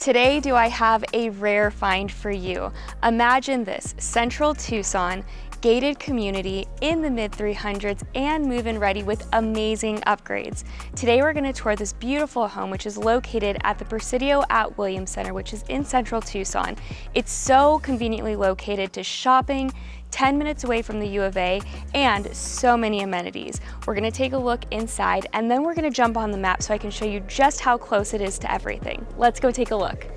Today, do I have a rare find for you? Imagine this, Central Tucson, gated community in the mid-300s and move-in ready with amazing upgrades. Today, we're gonna tour this beautiful home, which is located at the Presidio at Williams Center, which is in Central Tucson. It's so conveniently located to shopping, 10 minutes away from the U of A, and so many amenities. We're gonna take a look inside and then we're gonna jump on the map so I can show you just how close it is to everything. Let's go take a look.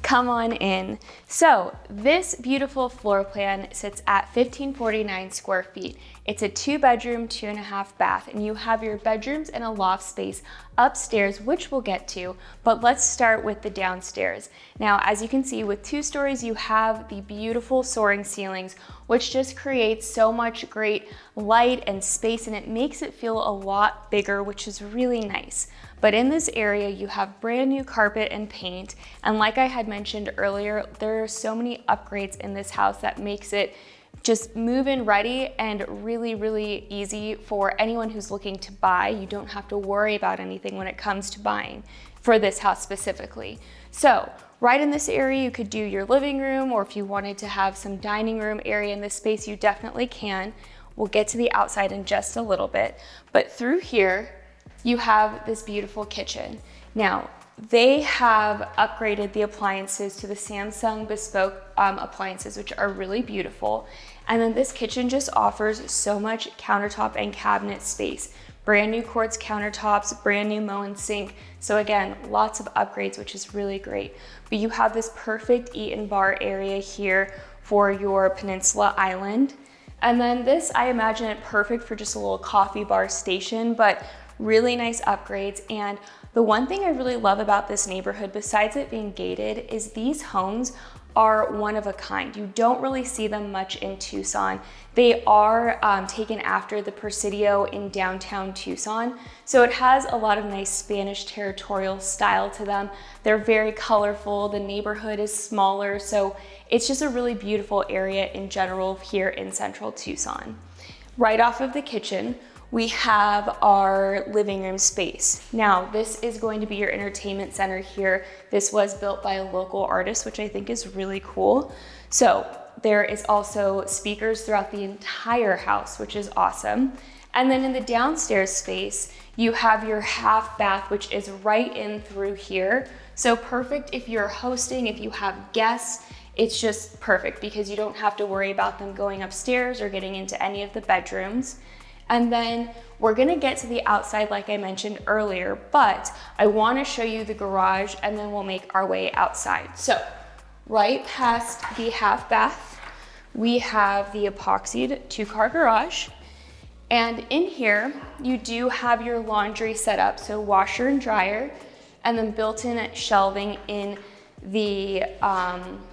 Come on in. So this beautiful floor plan sits at 1,549 square feet. It's a 2-bedroom, 2.5 bath, and you have your bedrooms and a loft space upstairs, which we'll get to, but let's start with the downstairs. Now, as you can see, with 2 stories, you have the beautiful soaring ceilings, which just creates so much great light and space, and it makes it feel a lot bigger, which is really nice. But in this area, you have brand new carpet and paint. And like I had mentioned earlier, there are so many upgrades in this house that makes it just move-in ready and really, really easy for anyone who's looking to buy. You don't have to worry about anything when it comes to buying for this house specifically. So right in this area, you could do your living room, or if you wanted to have some dining room area in this space, you definitely can. We'll get to the outside in just a little bit, but through here, you have this beautiful kitchen. Now, they have upgraded the appliances to the Samsung bespoke appliances, which are really beautiful. And then this kitchen just offers so much countertop and cabinet space. Brand new quartz countertops, brand new Moen sink. So again, lots of upgrades, which is really great. But you have this perfect eat and bar area here for your peninsula island. And then this, I imagine it perfect for just a little coffee bar station, but really nice upgrades. And the one thing I really love about this neighborhood, besides it being gated, is these homes are one of a kind. You don't really see them much in Tucson. They are taken after the Presidio in downtown Tucson. So it has a lot of nice Spanish territorial style to them. They're very colorful. The neighborhood is smaller. So it's just a really beautiful area in general here in Central Tucson. Right off of the kitchen, we have our living room space. Now, this is going to be your entertainment center here. This was built by a local artist, which I think is really cool. So there is also speakers throughout the entire house, which is awesome. And then in the downstairs space, you have your half bath, which is right in through here. So perfect if you're hosting, if you have guests, it's just perfect because you don't have to worry about them going upstairs or getting into any of the bedrooms. And then we're gonna get to the outside like I mentioned earlier, but I wanna show you the garage and then we'll make our way outside. So right past the half bath, we have the epoxied 2-car garage. And in here, you do have your laundry set up, so washer and dryer, and then built-in shelving in the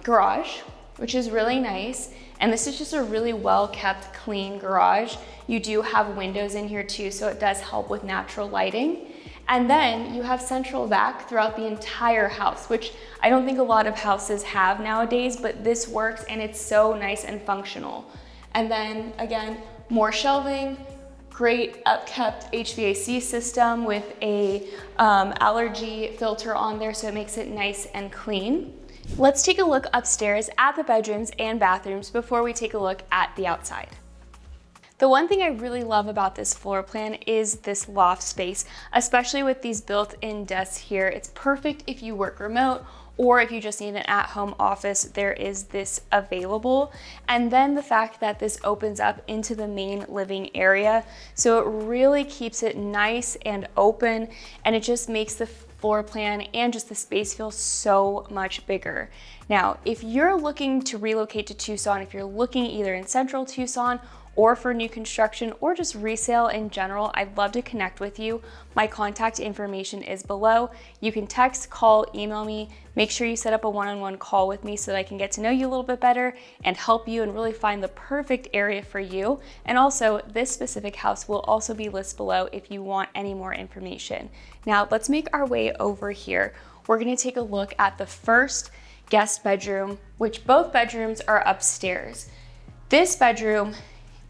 garage, which is really nice. And this is just a really well-kept, clean garage. You do have windows in here too, so it does help with natural lighting. And then you have central vac throughout the entire house, which I don't think a lot of houses have nowadays, but this works and it's so nice and functional. And then again, more shelving, great upkept HVAC system with a allergy filter on there, so it makes it nice and clean. Let's take a look upstairs at the bedrooms and bathrooms before we take a look at the outside. The one thing I really love about this floor plan is this loft space, especially with these built-in desks here. It's perfect if you work remote or if you just need an at-home office, there is this available. And then the fact that this opens up into the main living area, so it really keeps it nice and open, and it just makes the floor plan and just the space feels so much bigger. Now, if you're looking to relocate to Tucson, if you're looking either in Central Tucson or for new construction or just resale in general, I'd love to connect with you. My contact information is below. You can text, call, email me. Make sure you set up a one-on-one call with me so that I can get to know you a little bit better and help you and really find the perfect area for you. And also, this specific house will also be listed below if you want any more information. Now, let's make our way over here. We're gonna take a look at the first guest bedroom, which both bedrooms are upstairs. This bedroom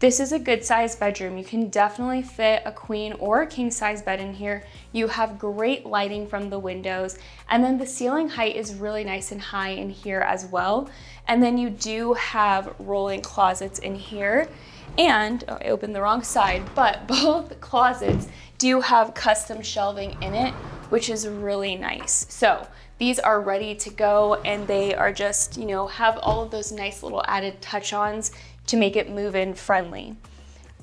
This is a good sized bedroom. You can definitely fit a queen or a king size bed in here. You have great lighting from the windows, and then the ceiling height is really nice and high in here as well. And then you do have rolling closets in here, and I opened the wrong side, but both closets do have custom shelving in it, which is really nice. So these are ready to go, and they are just, you know, have all of those nice little added touch-ons to make it move-in friendly.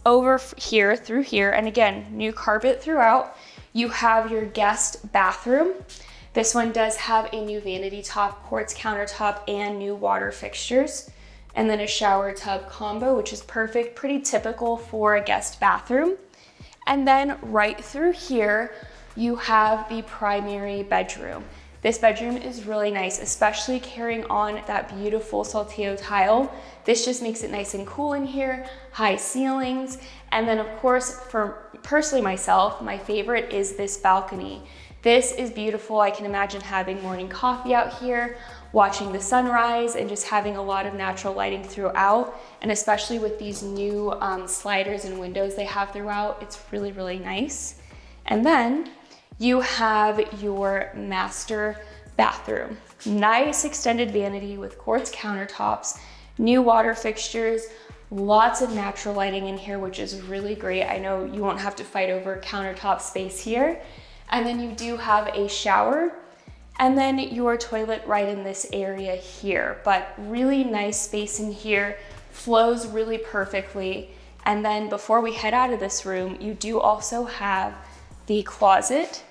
Over here, through here, and again, new carpet throughout, you have your guest bathroom. This one does have a new vanity top, quartz countertop, and new water fixtures. And then a shower tub combo, which is perfect, pretty typical for a guest bathroom. And then right through here, you have the primary bedroom. This bedroom is really nice, especially carrying on that beautiful saltillo tile. This just makes it nice and cool in here, high ceilings. And then of course, for personally myself, my favorite is this balcony. This is beautiful. I can imagine having morning coffee out here, watching the sunrise, and just having a lot of natural lighting throughout. And especially with these new sliders and windows they have throughout, it's really, really nice. And then you have your master bathroom. Nice extended vanity with quartz countertops, new water fixtures, lots of natural lighting in here, which is really great. I know you won't have to fight over countertop space here. And then you do have a shower, and then your toilet right in this area here, but really nice space in here, flows really perfectly. And then before we head out of this room, you do also have the closet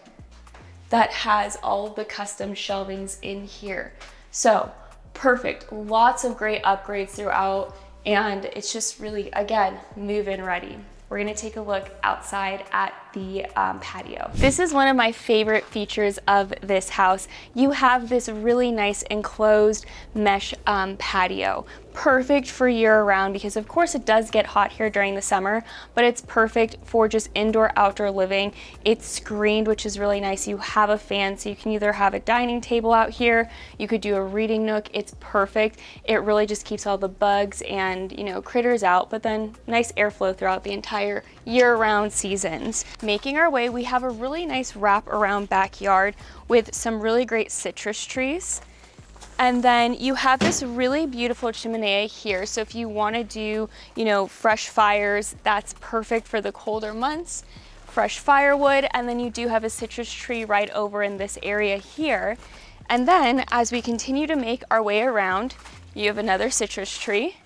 that has all of the custom shelvings in here. So perfect, lots of great upgrades throughout, and it's just really, again, move-in ready. We're gonna take a look outside at the patio. This is one of my favorite features of this house. You have this really nice enclosed mesh patio. Perfect for year-round because of course it does get hot here during the summer, but it's perfect for just indoor-outdoor living. It's screened, which is really nice. You have a fan, so you can either have a dining table out here, you could do a reading nook. It's perfect. It really just keeps all the bugs and, you know, critters out, but then nice airflow throughout the entire year-round seasons. Making our way, we have a really nice wrap-around backyard with some really great citrus trees. And then you have this really beautiful chimenea here. So if you want to do, you know, fresh fires, that's perfect for the colder months. Fresh firewood, and then you do have a citrus tree right over in this area here. And then as we continue to make our way around, you have another citrus tree.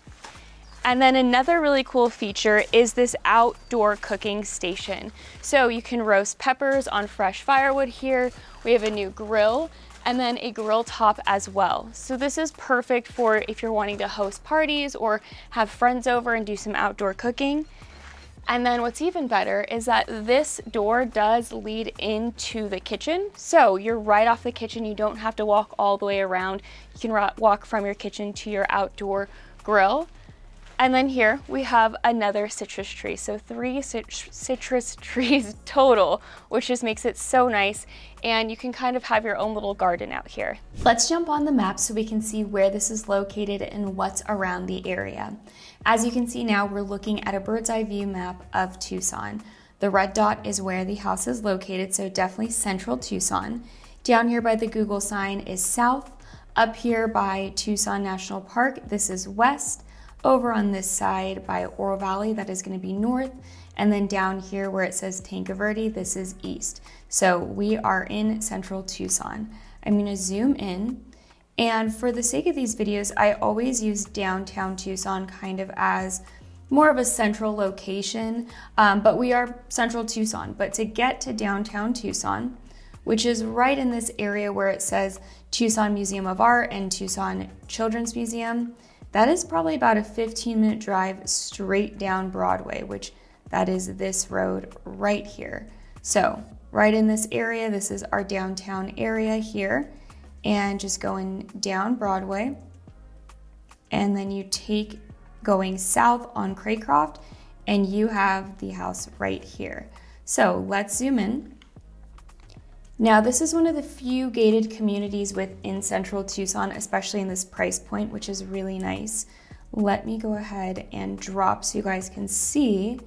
And then another really cool feature is this outdoor cooking station. So you can roast peppers on fresh firewood here. We have a new grill, and then a grill top as well. So this is perfect for if you're wanting to host parties or have friends over and do some outdoor cooking. And then what's even better is that this door does lead into the kitchen. So you're right off the kitchen. You don't have to walk all the way around. You can walk from your kitchen to your outdoor grill. And then here we have another citrus tree. So 3 citrus trees total, which just makes it so nice. And you can kind of have your own little garden out here. Let's jump on the map so we can see where this is located and what's around the area. As you can see now, we're looking at a bird's eye view map of Tucson. The red dot is where the house is located, so definitely Central Tucson. Down here by the Google sign is south. Up here by Tucson National Park, this is west. Over on this side by Oro Valley, that is going to be north. And then down here where it says Tanque Verde, this is east. So we are in Central Tucson. I'm going to zoom in. And for the sake of these videos, I always use downtown Tucson kind of as more of a central location. But we are Central Tucson. But to get to downtown Tucson, which is right in this area where it says Tucson Museum of Art and Tucson Children's Museum, that is probably about a 15-minute drive straight down Broadway, which that is this road right here. So right in this area, this is our downtown area here, and just going down Broadway. And then you take going south on Craycroft, and you have the house right here. So let's zoom in. Now, this is one of the few gated communities within Central Tucson, especially in this price point, which is really nice. let me go ahead and drop so you guys can see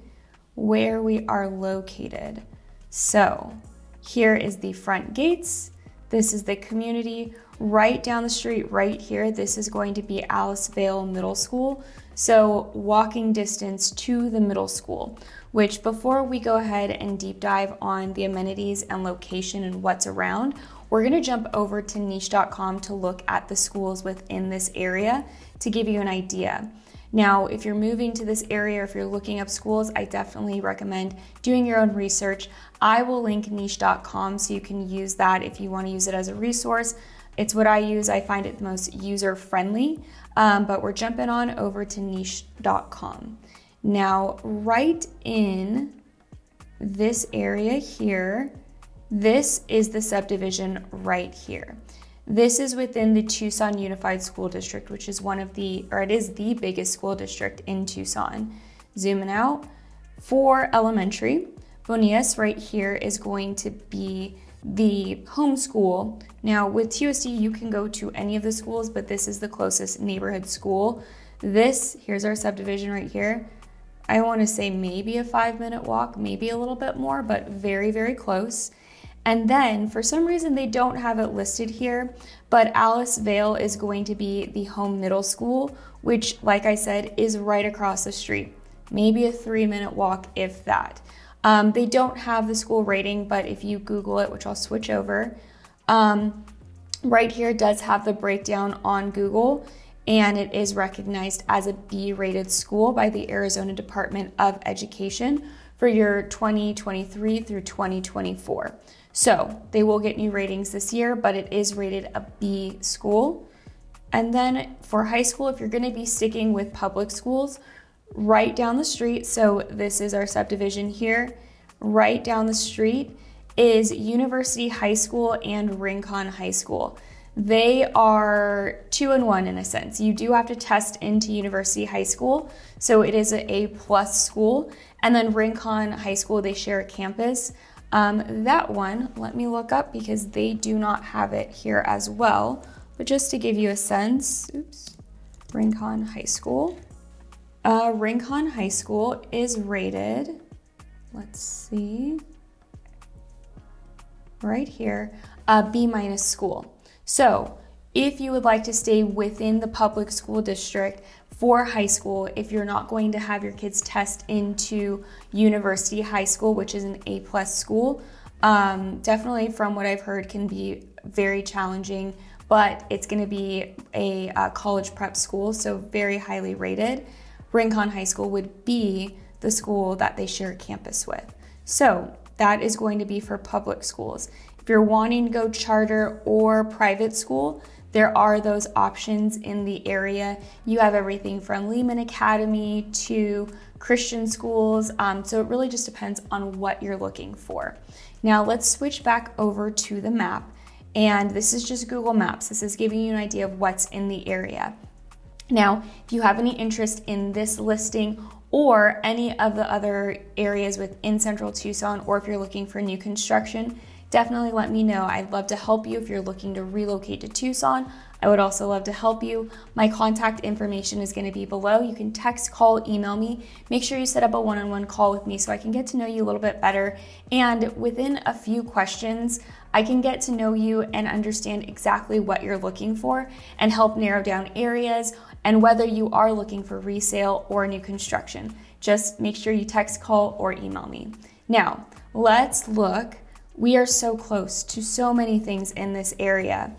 where we are located. So here is the front gates. This is the community. Right down the street right here, this is going to be Alicevale Middle School. So walking distance to the middle school, which before we go ahead and deep dive on the amenities and location and what's around, we're gonna jump over to niche.com to look at the schools within this area to give you an idea. Now, if you're moving to this area, or if you're looking up schools, I definitely recommend doing your own research. I will link niche.com so you can use that if you want to use it as a resource. It's what I use. I find it the most user-friendly, but we're jumping on over to niche.com. Now, right in this area here, this is the subdivision right here. This is within the Tucson Unified School District, which is it is the biggest school district in Tucson. Zooming out, for elementary, Bonillas right here is going to be the home school. Now with TUSD, you can go to any of the schools, but this is the closest neighborhood school. Here's our subdivision right here. I want to say maybe a 5-minute walk, maybe a little bit more, but very, very close. And then for some reason they don't have it listed here, but Alicevale is going to be the home middle school, which, like I said, is right across the street. Maybe a 3-minute walk, if that. They don't have the school rating, but if you Google it, which I'll switch over, right here does have the breakdown on Google, and it is recognized as a B-rated school by the Arizona Department of Education for your 2023 through 2024. So they will get new ratings this year, but it is rated a B school. And then for high school, if you're going to be sticking with public schools, right down the street, so this is our subdivision here, right down the street is University High School and Rincon High School. They are 2-in-1 in a sense. You do have to test into University High School, so it is an A+ school. And then Rincon High School, they share a campus. That one, let me look up because they do not have it here as well. But just to give you a sense, Rincon High School. Rincon High School is rated, let's see, right here, a B- school. So if you would like to stay within the public school district for high school, if you're not going to have your kids test into University High School, which is an A+ school, definitely from what I've heard can be very challenging, but it's going to be a college prep school, so very highly rated. Rincon High School would be the school that they share a campus with. So that is going to be for public schools. If you're wanting to go charter or private school, there are those options in the area. You have everything from Lehman Academy to Christian schools. So it really just depends on what you're looking for. Now let's switch back over to the map. And this is just Google Maps. This is giving you an idea of what's in the area. Now, if you have any interest in this listing or any of the other areas within Central Tucson, or if you're looking for new construction, definitely let me know. I'd love to help you if you're looking to relocate to Tucson. I would also love to help you. My contact information is going to be below. You can text, call, email me. Make sure you set up a one-on-one call with me so I can get to know you a little bit better. And within a few questions, I can get to know you and understand exactly what you're looking for and help narrow down areas and whether you are looking for resale or new construction. Just make sure you text, call, or email me. Now, let's look. We are so close to so many things in this area.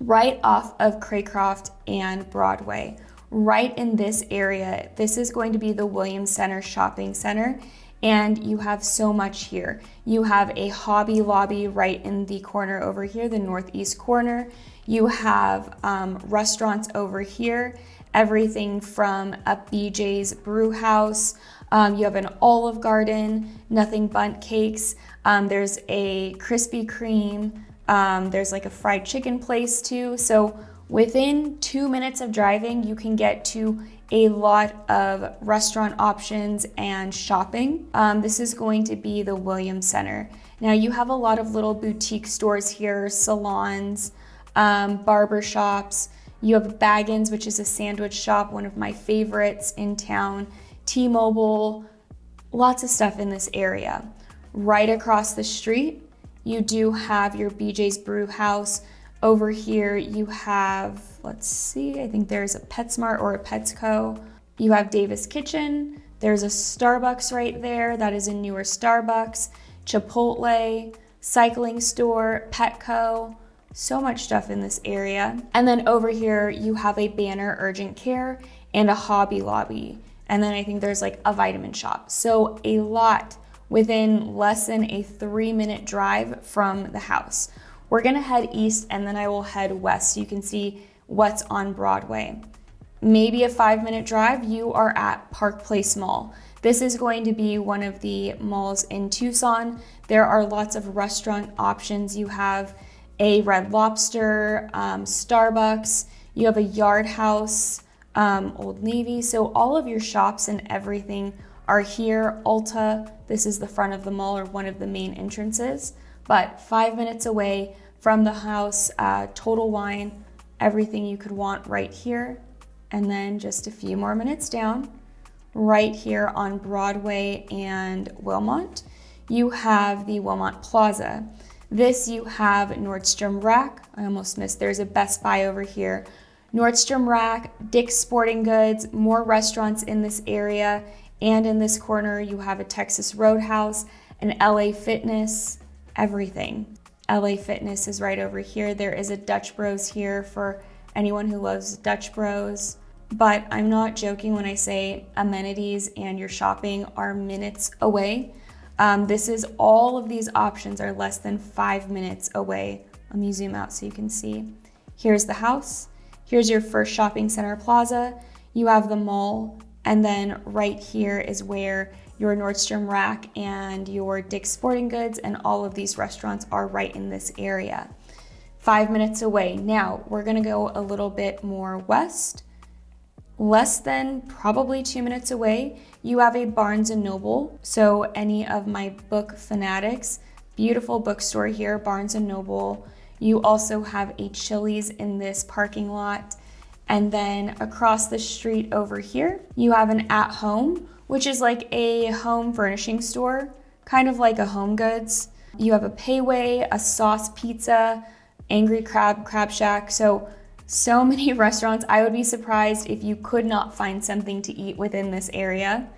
Right off of Craycroft and Broadway, right in this area, this is going to be the Williams Center Shopping Center, and you have so much here. You have a Hobby Lobby right in the corner over here, the northeast corner. You have restaurants over here, everything from a BJ's Brew House. You have an Olive Garden, Nothing Bundt Cakes. There's a Krispy Kreme. There's like a fried chicken place too. So within 2 minutes of driving, you can get to a lot of restaurant options and shopping. This is going to be the Williams Center. Now you have a lot of little boutique stores here, salons, barber shops. You have Baggins, which is a sandwich shop, one of my favorites in town. T-Mobile, lots of stuff in this area. Right across the street, you do have your BJ's Brew House. Over here, you have, let's see, I think there's a PetSmart or a Petsco. You have Davis Kitchen. There's a Starbucks right there. That is a newer Starbucks. Chipotle, cycling store, Petco. So much stuff in this area. And then over here, you have a Banner Urgent Care and a Hobby Lobby. And then I think there's like a vitamin shop. So a lot within less than a 3-minute drive from the house. We're gonna head east and then I will head west so you can see what's on Broadway. Maybe a 5-minute drive, you are at Park Place Mall. This is going to be one of the malls in Tucson. There are lots of restaurant options. You have a Red Lobster, Starbucks, you have a Yard House, Old Navy. So all of your shops and everything are here. Ulta, this is the front of the mall or one of the main entrances, but 5 minutes away from the house, Total Wine, everything you could want right here. And then just a few more minutes down, right here on Broadway and Wilmont, you have the Wilmont Plaza. This you have Nordstrom Rack. I almost missed, there's a Best Buy over here. Nordstrom Rack, Dick's Sporting Goods, more restaurants in this area. And in this corner, you have a Texas Roadhouse, an LA Fitness, everything. LA Fitness is right over here. There is a Dutch Bros here for anyone who loves Dutch Bros. But I'm not joking when I say amenities and your shopping are minutes away. This is all of these options are less than 5 minutes away. Let me zoom out so you can see. Here's the house. Here's your first shopping center plaza. You have the mall. And then right here is where your Nordstrom Rack and your Dick's Sporting Goods and all of these restaurants are right in this area. 5 minutes away. Now we're gonna go a little bit more west. Less than probably 2 minutes away, you have a Barnes & Noble. So any of my book fanatics, beautiful bookstore here, Barnes & Noble. You also have a Chili's in this parking lot. And then across the street over here, you have an At Home, which is like a home furnishing store, kind of like a Home Goods. You have a Payway, a Sauce Pizza, Angry Crab, Crab Shack. So many restaurants. I would be surprised if you could not find something to eat within this area.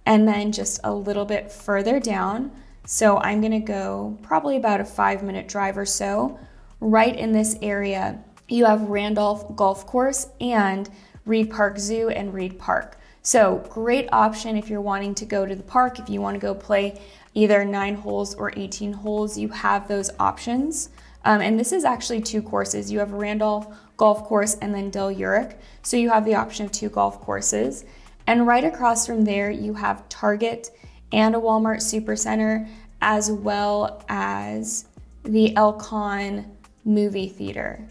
And then just a little bit further down, so I'm gonna go probably about a 5-minute drive or so. Right in this area, you have Randolph Golf Course and Reed Park Zoo and Reed Park. So great option if you're wanting to go to the park, if you want to go play either 9 holes or 18 holes, you have those options. And this is actually 2 courses. You have Randolph Golf Course and then Del Uric. So you have the option of 2 golf courses. And right across from there, you have Target and a Walmart Supercenter, as well as the Elcon movie theater.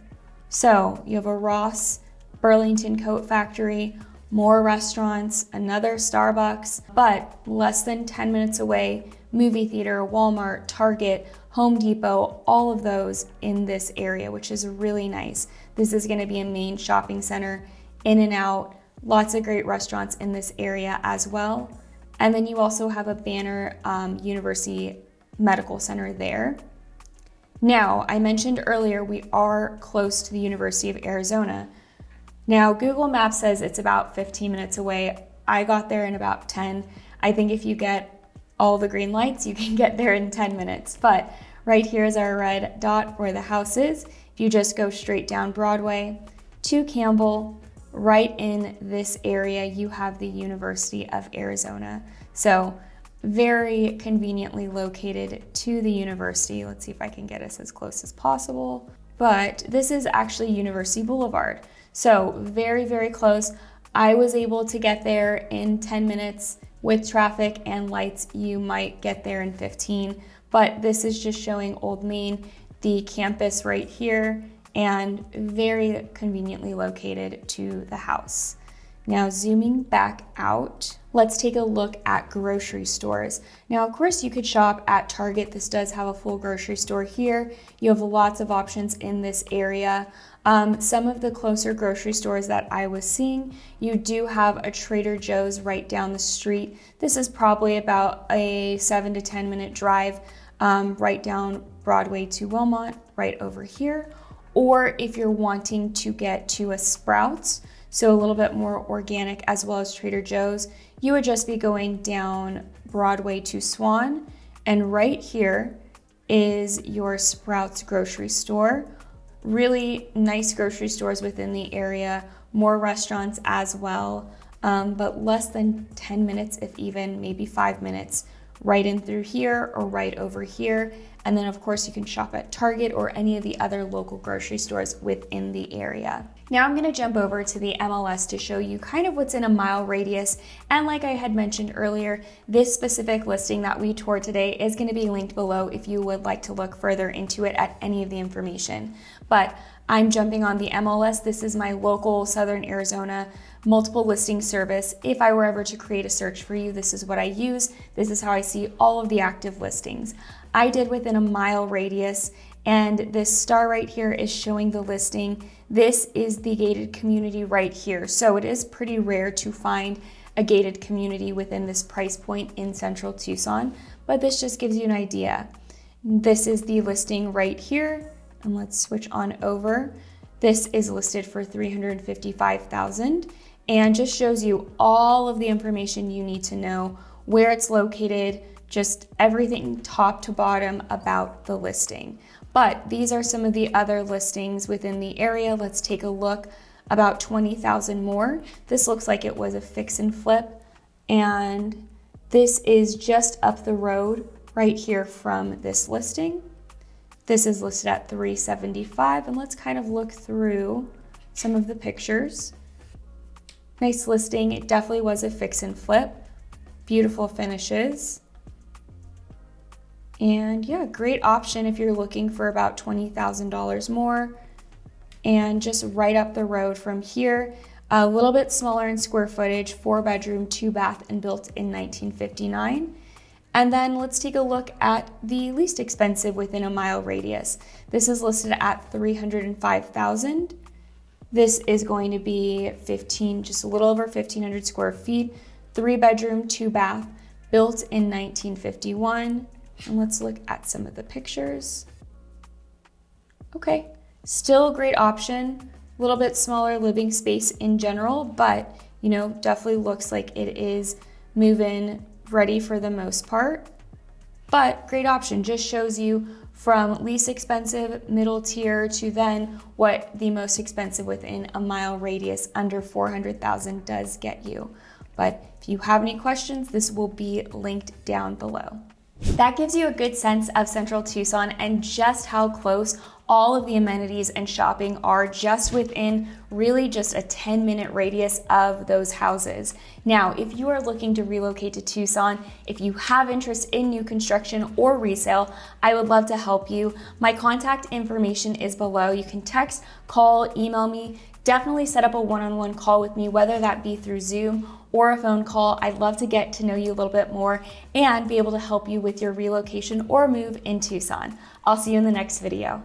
So you have a Ross, Burlington Coat Factory, more restaurants, another Starbucks, but less than 10 minutes away, movie theater, Walmart, Target, Home Depot, all of those in this area, which is really nice. This is going to be a main shopping center, in and out, lots of great restaurants in this area as well. And then you also have a Banner University Medical Center there. Now, I mentioned earlier we are close to the University of Arizona. Now, Google Maps says it's about 15 minutes away. I got there in about 10. I think if you get all the green lights, you can get there in 10 minutes. But right here is our red dot where the house is. If you just go straight down Broadway to Campbell, right in this area, you have the University of Arizona. So very conveniently located to the university. Let's see if I can get us as close as possible. But this is actually University Boulevard. So very, very close. I was able to get there in 10 minutes. With traffic and lights, you might get there in 15. But this is just showing Old Main, the campus right here, and very conveniently located to the house. Now zooming back out, let's take a look at grocery stores. Now, of course, you could shop at Target. This does have a full grocery store here. You have lots of options in this area. Some of the closer grocery stores that I was seeing, you do have a Trader Joe's right down the street. This is probably about a 7 to 10 minute drive right down Broadway to Wilmot, right over here. Or if you're wanting to get to a Sprouts, so a little bit more organic, as well as Trader Joe's, you would just be going down Broadway to Swan, and right here is your Sprouts grocery store. Really nice grocery stores within the area, more restaurants as well, but less than 10 minutes, if even maybe 5 minutes, right in through here or right over here. And then of course you can shop at Target or any of the other local grocery stores within the area. Now I'm gonna jump over to the MLS to show you kind of what's in a mile radius. And like I had mentioned earlier, this specific listing that we toured today is gonna be linked below if you would like to look further into it at any of the information. But I'm jumping on the MLS. This is my local Southern Arizona multiple listing service. If I were ever to create a search for you, this is what I use. This is how I see all of the active listings. I did within a mile radius, and this star right here is showing the listing. This is the gated community right here. So it is pretty rare to find a gated community within this price point in Central Tucson, but this just gives you an idea. This is the listing right here, and let's switch on over. This is listed for $355,000 and just shows you all of the information you need to know, where it's located, just everything top to bottom about the listing. But these are some of the other listings within the area. Let's take a look. About 20,000 more. This looks like it was a fix and flip, and this is just up the road right here from this listing. This is listed at $375, and let's kind of look through some of the pictures. Nice listing. It definitely was a fix and flip. Beautiful finishes. And yeah, great option if you're looking for about $20,000 more. And just right up the road from here, a little bit smaller in square footage, 4-bedroom, 2-bath, and built in 1959. And then let's take a look at the least expensive within a mile radius. This is listed at $305,000. This is going to be just a little over 1,500 square feet, 3-bedroom, 2-bath, built in 1951. And let's look at some of the pictures. Okay, still a great option. A little bit smaller living space in general, but you know, definitely looks like it is move-in ready for the most part. But great option, just shows you from least expensive, middle tier, to then what the most expensive within a mile radius under $400,000 does get you. But if you have any questions, this will be linked down below. That gives you a good sense of Central Tucson and just how close all of the amenities and shopping are just within really just a 10-minute radius of those houses. Now, if you are looking to relocate to Tucson, if you have interest in new construction or resale, I would love to help you. My contact information is below. You can text, call, email me. Definitely set up a one-on-one call with me, whether that be through Zoom or a phone call. I'd love to get to know you a little bit more and be able to help you with your relocation or move in Tucson. I'll see you in the next video.